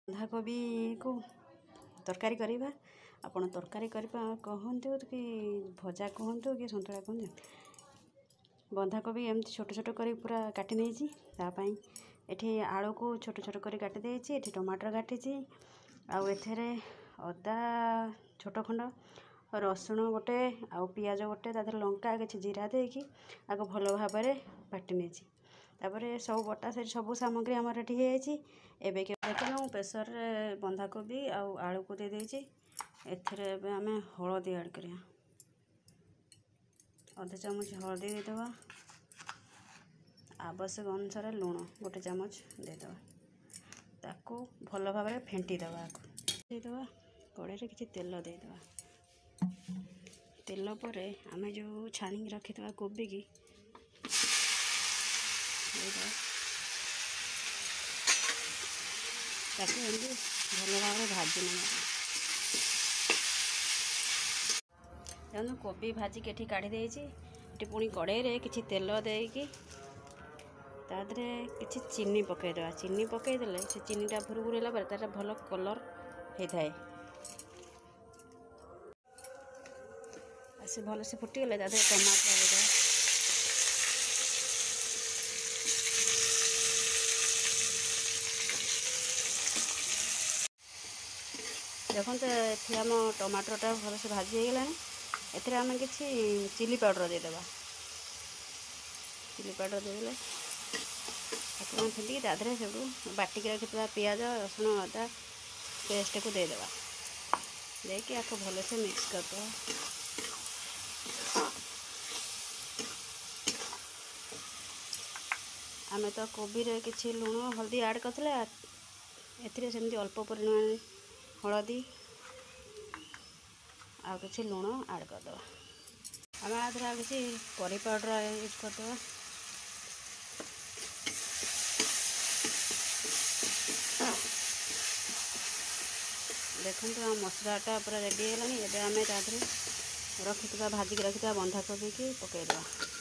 बंधाकोबी को तरकारी करवा आपण तरकारी करवा कहतु कि भजा कहतु कि सतुला कहतु। बंधाकोबी एमती छोट छोट कर पूरा काटी नहीं ये आलू को छोट छोट कर काटी देती ये टमाटर काटी आउ एथे अदा छोट खंड रसुण गोटे आउ पियाज गोटे तादेह लंका कि जीरा देकी आगे भल भाव बाटी नहीं तापर सब बटा से सब सामग्री आमर रेडी हो एबे के देखो प्रेसर रे बंधाकोबी आउ आलू को दे देछि एथिरे एबे हमें हळदी ऐड करिया आधा चामच हळदी देदेबा आवश्यक अनुसार लुण गोटे चामच देदेबा ताको भल भाव फेंटी देबा देदेबा कड़े रे किछि तेल देदेबा तेल पर आम जो छाणी रखिदेबा कोबी की ताकि भल भाव भाजी ना कोबी भाजी के काढ़ी देती पुणी कड़े किछि तेल देकी तादे किछि चीनी पकईदेवा चीनी पकईदे से चीनीटा भुरभुरला तार भल कलर होता है से भल से फुटीगले तादे टमाटर देदेवा देखो ये आम टमाटरटा भल से भाजी होगला एथे आम कि चिली पाउडर देदेबा चिली पाउडर देदेले फेंटी तादे सब बाटिक रखी पियाज रसुण अदा पेस्ट को देदेबा देकी आपको भल से मिक्स करदेवा आम तो कोबी रे किछि लुण हल्दी ऐड करथिले एथिरे सेमती अल्प परिमाण हलदी आ किछि लुण ऐड करदेवा आम आधर किछि करी पाउडर यूज करदेवा देखो मसलाटा पूरा रेडी है आम तादे रखी भाजिक रखी बंधाकोबी की पकईदेवा